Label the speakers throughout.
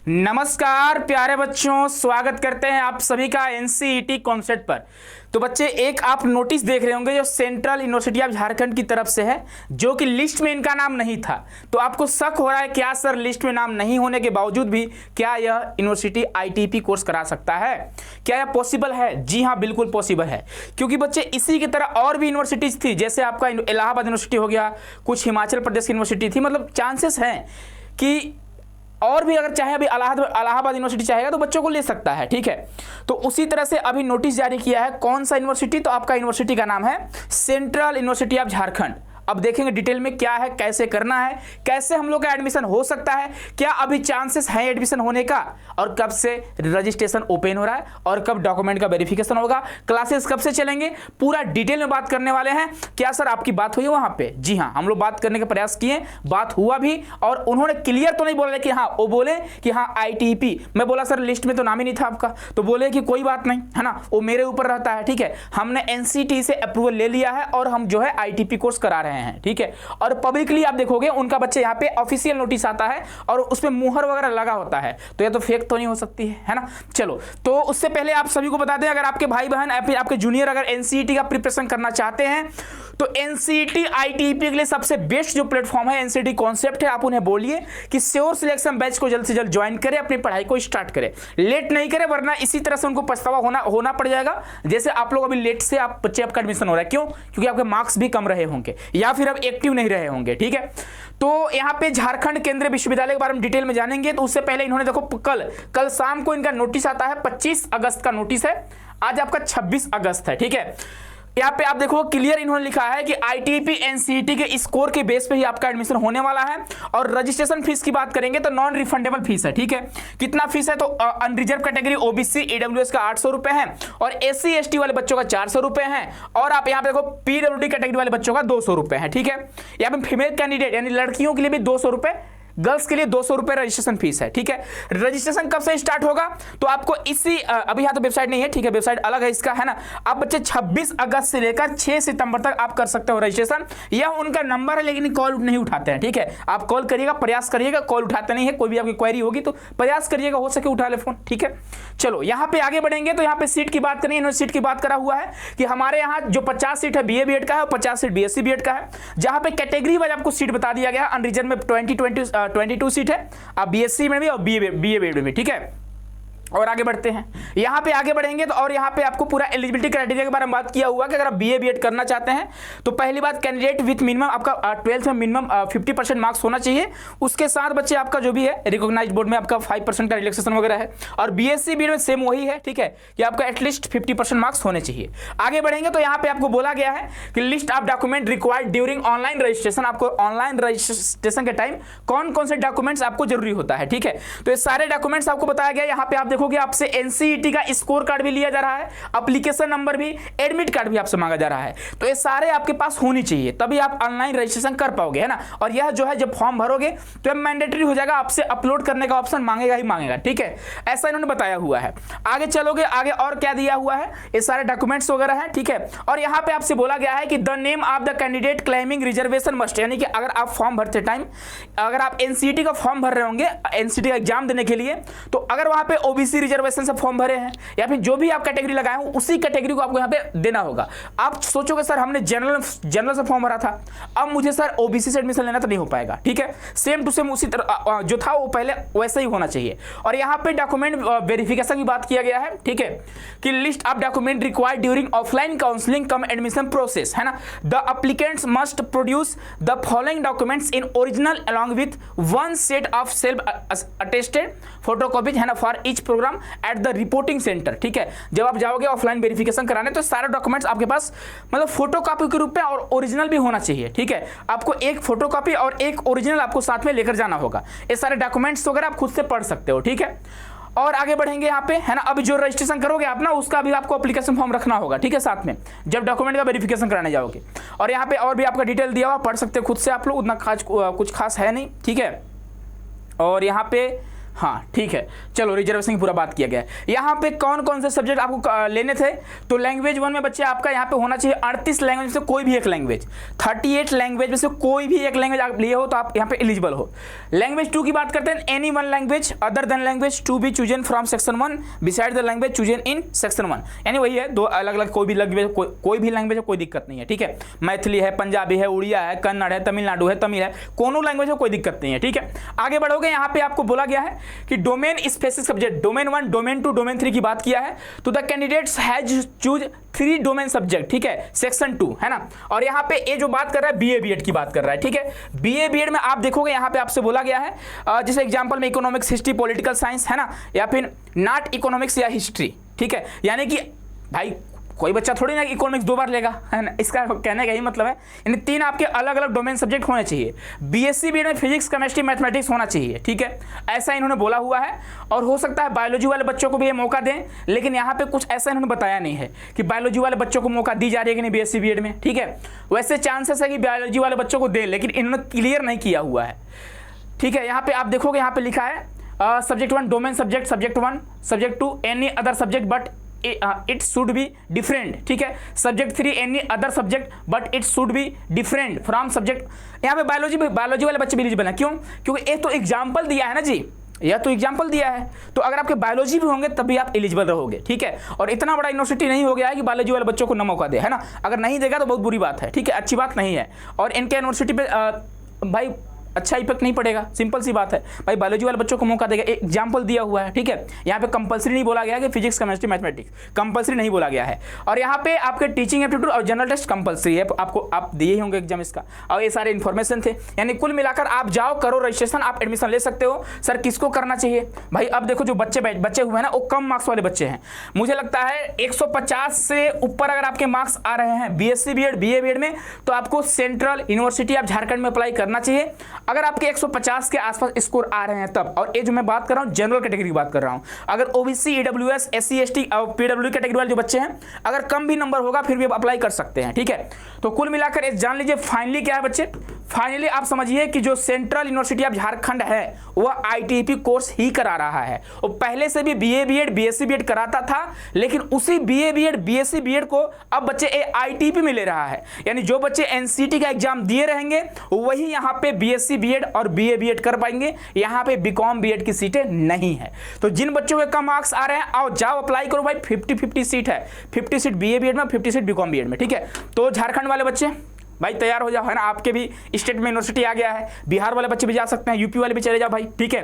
Speaker 1: नमस्कार प्यारे बच्चों, स्वागत करते हैं आप सभी का एनसीईटी कॉन्सेप्ट पर। तो बच्चे, एक आप नोटिस देख रहे होंगे जो सेंट्रल यूनिवर्सिटी ऑफ झारखंड की तरफ से है, जो कि लिस्ट में इनका नाम नहीं था। तो आपको शक हो रहा है क्या सर, लिस्ट में नाम नहीं होने के बावजूद भी क्या यह यूनिवर्सिटी आईटीपी कोर्स करा सकता है? क्या यह पॉसिबल है? जी हाँ, बिल्कुल पॉसिबल है। क्योंकि बच्चे इसी की तरह और भी यूनिवर्सिटीज थी, जैसे आपका इलाहाबाद यूनिवर्सिटी हो गया, कुछ हिमाचल प्रदेश की यूनिवर्सिटी थी। मतलब चांसेस हैं कि और भी अगर चाहे अभी इलाहाबाद यूनिवर्सिटी चाहेगा तो बच्चों को ले सकता है। ठीक है, तो उसी तरह से अभी नोटिस जारी किया है। कौन सा यूनिवर्सिटी? तो आपका यूनिवर्सिटी का नाम है सेंट्रल यूनिवर्सिटी ऑफ झारखंड। अब देखेंगे डिटेल में क्या है, कैसे करना है, कैसे हम लोग का एडमिशन हो सकता है, क्या अभी चांसेस हैं एडमिशन होने का, और कब से रजिस्ट्रेशन ओपन हो रहा है, और कब डॉक्यूमेंट का वेरिफिकेशन होगा, क्लासेस कब से चलेंगे, पूरा डिटेल में बात करने वाले हैं। क्या सर आपकी बात हुई वहां पे? जी हाँ, हम लोग बात करने का प्रयास किए, बात हुआ भी, और उन्होंने क्लियर तो नहीं बोला कि हाँ, वो बोले कि हाँ आईटीपी। मैं बोला सर लिस्ट में तो नाम ही नहीं था आपका, तो बोले कि कोई बात नहीं है ना, वो मेरे ऊपर रहता है। ठीक है, हमने एनसीटी से अप्रूवल ले लिया है और हम जो है आईटीपी कोर्स करा रहे हैं। ठीक है, और पब्लिकली आप देखोगे उनका बच्चे यहाँ पे ऑफिशियल नोटिस आता है और उसमें मुहर वगैरह लगा होता है, तो ये तो फेक तो नहीं हो सकती है ना। चलो, तो उससे पहले आप सभी को बता दें, अगर आपके भाई बहन आपके जूनियर अगर एनसीईटी का प्रिपरेशन करना चाहते हैं तो एनसीईटी आईटीपी के लिए सबसे बेस्ट जो प्लेटफॉर्म है एनसीईटी कॉन्सेप्ट है। आप उन्हें बोलिए कि श्योर सिलेक्शन बैच को जल्द से जल्द ज्वाइन करें, अपनी पढ़ाई को स्टार्ट करें, लेट नहीं करें, वरना इसी तरह से उनको पछतावा होना पड़ जाएगा। जैसे आप लोग अभी लेट से बच्चे आपका एडमिशन हो रहा है, क्यों? क्योंकि आपके मार्क्स भी कम रहे होंगे या फिर अब एक्टिव नहीं रहे होंगे। ठीक है, तो यहाँ पे झारखंड केंद्रीय विश्वविद्यालय के बारे में डिटेल में जानेंगे। तो उससे पहले इन्होंने देखो, कल शाम को इनका नोटिस आता है, 25 अगस्त का नोटिस है, आज आपका 26 अगस्त है। ठीक है, यहाँ पे आप देखो क्लियर इन्होंने लिखा है कि आईटीपी एनसीईटी के स्कोर के बेस पे ही आपका एडमिशन होने वाला है। और रजिस्ट्रेशन फीस की बात करेंगे तो नॉन रिफंडेबल फीस है। ठीक है, कितना फीस है? तो अनरिजर्व कैटेगरी ओबीसी ईडब्ल्यूएस का 800 रुपए है, और एससी एसटी वाले बच्चों का 400 रुपए है, और आप यहाँ पे देखो पीडब्ल्यूडी कैटेगरी वाले बच्चों का 200 रुपए है। ठीक है, यहाँ पे फीमेल कैंडिडेट यानी लड़कियों के लिए भी 200 रुपए, गर्ल्स के लिए 200 रुपए रजिस्ट्रेशन फीस है। ठीक है, रजिस्ट्रेशन कब से स्टार्ट होगा? तो आपको इसी अभी यहाँ तो वेबसाइट नहीं है, ठीक है, वेबसाइट अलग है इसका, है ना। आप बच्चे 26 अगस्त से लेकर 6 सितंबर तक आप कर सकते हो रजिस्ट्रेशन। यह उनका नंबर है, लेकिन कॉल नहीं उठाते हैं। ठीक है, आप कॉल करिएगा, प्रयास करिएगा, कॉल उठाते नहीं है। कोई भी आपकी क्वेरी होगी तो प्रयास करिएगा, हो सके उठा ले फोन। ठीक है, चलो यहाँ पे आगे बढ़ेंगे। तो यहाँ पे सीट की बात करें, इन्होंने सीट की बात करा हुआ है कि हमारे यहाँ जो 50 सीट है बीए बीएड का है और 50 सीट बीएससी बीएड का है, जहाँ पे कैटेगरी वाइज आपको सीट बता दिया गया है। अनरिजर्व में 22 सीट है, आप बीएससी में भी और बीए बीएड में भी। ठीक है, और आगे बढ़ते हैं। यहाँ पे आगे बढ़ेंगे तो और यहाँ पे आपको पूरा एलिजिबिलिटी क्राइटेरिया के बारे में बात किया हुआ कि अगर आप बीए बीएड करना चाहते हैं तो पहली बात कैंडिडेट विथ मिनिमम आपका 12th में मिनिमम 50% मार्क्स होना चाहिए। उसके साथ बच्चे आपका जो भी है रिकॉग्नाइज्ड बोर्ड में आपका 5% का रिलैक्सेशन वगैरह है, और बीएससी बीएड में सेम वही है। ठीक है, कि आपका एटलीस्ट 50% मार्क्स होने चाहिए। आगे बढ़ेंगे तो यहाँ पे आपको बोला गया है कि list of document required during online registration. आपको ऑनलाइन रजिस्ट्रेशन के टाइम कौन कौन से डॉक्यूमेंट्स आपको जरूरी होता है। ठीक है, तो ये सारे डॉक्यूमेंट्स आपको बताया गया। यहाँ पे आप देखोगे आपसे एनसीईटी का स्कोर कार्ड भी लिया जा रहा है, एप्लीकेशन नंबर भी, एडमिट कार्ड भी आपसे मांगा जा रहा है। तो ये सारे आपके पास होनी चाहिए, तभी आप ऑनलाइन रजिस्ट्रेशन कर पाओगे, है ना। और यह जो है जब फॉर्म भरोगे तो यह मैंडेटरी हो जाएगा, आपसे अपलोड करने का ऑप्शन मांगेगा ही मांगेगा। ठीक है, ऐसा इन्होंने बताया हुआ है। आगे चलोगे, आगे और क्या दिया हुआ है, ये सारे डॉक्यूमेंट्स वगैरह है। ठीक है, और यहाँ पे आपसे बोला गया है कि the name of the candidate claiming reservation must, यानी कि अगर आप फॉर्म भरते टाइम अगर आप एनसीईटी का फॉर्म भर रहे होंगे एनसीईटी का एग्जाम देने के लिए, तो अगर वहां पे ओबीसी रिजर्वेशन से फॉर्म भरे हैं या फिर जो भी आप कैटेगरी लगाए हो उसी कैटेगरी को आपको यहाँ पे देना होगा। आप सोचोगे सर हमने जनरल से फॉर्म भरा था, अब मुझे सर ओबीसी से एडमिशन लेना तो नहीं हो पाएगा। ठीक है, सेम टू सेम उसी तरह जो था वो पहले वैसा ही होना चाहिए। और यहाँ पे डॉक्यूमेंट वेरिफिकेशन की बात किया गया है। ठीक है, कि list of document required during offline counselling cum admission process, है ना। The applicants must produce the following documents in original along with one set of self attested photocopies, है ना, for each programme at the reporting centre. ठीक है, जब आप जाओगे offline verification कराने तो सारे डॉक्यूमेंट्स आपके पास मतलब फोटोकॉपी के रूप में और ओरिजिनल भी होना चाहिए। ठीक है, आपको एक फोटोकॉपी और एक ओरिजिनल आपको साथ में लेकर जाना होगा। ये सारे डॉक्यूमेंट्स वगैरह आप खुद से पढ़ सकते हो। ठीक है, और आगे बढ़ेंगे यहाँ पे, है ना। अभी जो रजिस्ट्रेशन करोगे आप ना, उसका भी आपको एप्लीकेशन फॉर्म रखना होगा। ठीक है, साथ में जब डॉक्यूमेंट का वेरिफिकेशन कराने जाओगे। और यहाँ पे और भी आपका डिटेल दिया हुआ, पढ़ सकते हो खुद से आप लोग, उतना कुछ खास है नहीं। ठीक है, और यहाँ पे हाँ ठीक है, चलो रिजर्वेशन की पूरा बात किया गया है। यहाँ पे कौन कौन से सब्जेक्ट आपको लेने थे, तो लैंग्वेज 1 में बच्चे आपका यहाँ पे होना चाहिए 38 लैंग्वेज में से कोई भी एक लैंग्वेज, 38 लैंग्वेज में से कोई भी एक लैंग्वेज आप लिए हो तो आप यहाँ पे एलिजिबल हो। लैंग्वेज 2 की बात करते हैं, any one language other than language to be chosen from section 1 beside the language chosen in section 1, यानी वही है, दो अलग अलग कोई भी लैंग्वेज, कोई भी लैंग्वेज है, कोई दिक्कत नहीं है, ठीक है। मैथिली है, पंजाबी है, उड़िया है, कन्नड़ है, तमिलनाडु है, तमिल है, कोनो लैंग्वेज है, कोई दिक्कत नहीं है, ठीक है। आगे बढ़ोगे, यहाँ पे आपको बोला गया है कि domain specific subject, domain 1, domain 2, domain 3 की बात किया है, तो the candidates has choose 3 domain subject, ठीक है, सेक्शन 2 है ना। और यहाँ पे ये जो बात कर रहा है बीए बीएड की बात कर रहा है, ठीक है। बीए बीएड में आप देखोगे यहाँ पे आपसे बोला गया है जैसे एग्जांपल में इकोनॉमिक्स, हिस्ट्री, पॉलिटिकल साइंस है ना, या फिर नॉट इकोनॉमिक्स या हिस्ट्री, ठीक है। यानी कि भाई कोई बच्चा थोड़ी ना इकोनॉमिक्स 2 बार लेगा, है ना, इसका कहने का यही मतलब है। यानी 3 आपके अलग अलग डोमेन सब्जेक्ट होने चाहिए। बीएससी बीएड में फिजिक्स, केमिस्ट्री, मैथमेटिक्स होना चाहिए, ठीक है, ऐसा इन्होंने बोला हुआ है। और हो सकता है बायोलॉजी वाले बच्चों को भी ये मौका दें, लेकिन यहाँ पे कुछ ऐसा इन्होंने बताया नहीं है कि बायोलॉजी वाले बच्चों को मौका दी जा रही है कि नहीं बीएससी बीएड में, ठीक है। वैसे चांसेस है कि बायोलॉजी वाले बच्चों को दें, लेकिन इन्होंने क्लियर नहीं किया हुआ है, ठीक है। यहाँ पे आप देखोगे, यहाँ पे लिखा है subject 1 domain subject, subject 1, subject 2 any other subject but it should be different, ठीक है। Subject 3 any other subject but it should be different from subject. यहाँ पे बायोलॉजी वाले बच्चे भी एलिजिबल हैं, क्यों? क्योंकि एक तो एग्जाम्पल दिया है ना जी, यह तो एग्जाम्पल दिया है, तो अगर आपके बायोलॉजी भी होंगे तभी आप एलिजिबल रहोगे, ठीक है। और इतना बड़ा यूनिवर्सिटी नहीं हो गया है कि बायोलॉजी वाले बच्चों को न मौका दे, है ना। अगर नहीं देगा तो बहुत बुरी बात है, ठीक है, अच्छी बात नहीं है। और इनके यूनिवर्सिटी पे भाई अच्छा इफेक्ट नहीं पड़ेगा, सिंपल सी बात है। भाई बायोलॉजी वाले बच्चों को मौका देगा, एग्जाम्पल दिया हुआ है, ठीक है। यहाँ पे कंपलसरी नहीं बोला गया कि फिजिक्स, केमिस्ट्री, मैथमेटिक्स कंपलसरी नहीं बोला गया है। और यहाँ पे आपके टीचिंग एप्टीट्यूड और जनरल टेस्ट कंपलसरी है, आपको आप दिए ही होंगे एग्जाम इसका, और ये सारे इन्फॉर्मेशन थे। यानी कुल मिलाकर आप जाओ, करो रजिस्ट्रेशन, आप एडमिशन ले सकते हो। सर किसको करना चाहिए भाई? अब देखो जो बच्चे हुए हैं ना, वो कम मार्क्स वाले बच्चे हैं। मुझे लगता है 150 से ऊपर अगर आपके मार्क्स आ रहे हैं बीएससी बीएड, बीए बीएड में, तो आपको सेंट्रल यूनिवर्सिटी ऑफ झारखंड में अप्लाई करना चाहिए। अगर आपके 150 के आसपास स्कोर आ रहे हैं तब, और ये जो मैं बात कर रहा हूं जनरल कैटेगरी की बात कर रहा हूं। अगर ओबीसी, ईडब्ल्यूएस, एससी एसटी और पीडब्ल्यू कैटेगरी वाले जो बच्चे हैं, अगर कम भी नंबर होगा फिर भी आप अप्लाई कर सकते हैं, ठीक है। तो कुल मिलाकर जान लीजिए फाइनली क्या है बच्चे, फाइनली आप समझिए कि जो सेंट्रल यूनिवर्सिटी ऑफ झारखंड है वह आईटीपी कोर्स ही करा रहा है। वो पहले से भी बीए बीएड, बीएससी बीएड कराता था, लेकिन उसी बीए बीएड, बीएससी बीएड को अब बच्चे आईटीपी में ले रहा है। यानी जो बच्चे एनसीटी का एग्जाम दिए रहेंगे वही यहाँ पे बीएससी बीएड और बीए बीएड कर पाएंगे। यहाँ पे बीकॉम बीएड की सीटें नहीं है। तो जिन बच्चों के कम मार्क्स आ रहे हैं, आओ जाओ अप्लाई करो भाई, 50-50 सीट है, 50 सीट बीए बीएड में, 50 सीट बीकॉम बीएड में, ठीक है। तो झारखंड वाले बच्चे भाई तैयार हो जाओ, है ना। आपके भी स्टेट में यूनिवर्सिटी आ गया है, बिहार वाले बच्चे भी जा सकते हैं, यूपी वाले भी चले जाओ भाई, ठीक है।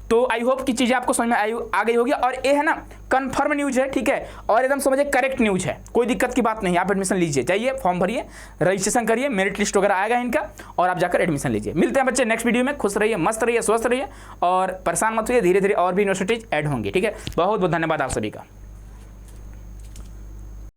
Speaker 1: तो आई होप कि चीज़ें आपको समझ में आ गई होगी। और ये है ना कंफर्म न्यूज़ है, ठीक है, और एकदम समझिए करेक्ट न्यूज़ है, कोई दिक्कत की बात नहीं है। आप एडमिशन लीजिए, जाइए फॉर्म भरिए, रजिस्ट्रेशन करिए, मेरिट लिस्ट वगैरह आएगा इनका, और आप जाकर एडमिशन लीजिए। मिलते हैं बच्चे नेक्स्ट वीडियो में। खुश रहिए, मस्त रहिए, स्वस्थ रहिए, और परेशान मत होइए, धीरे धीरे और भी यूनिवर्सिटीज ऐड होंगी, ठीक है। बहुत बहुत धन्यवाद आप सभी का।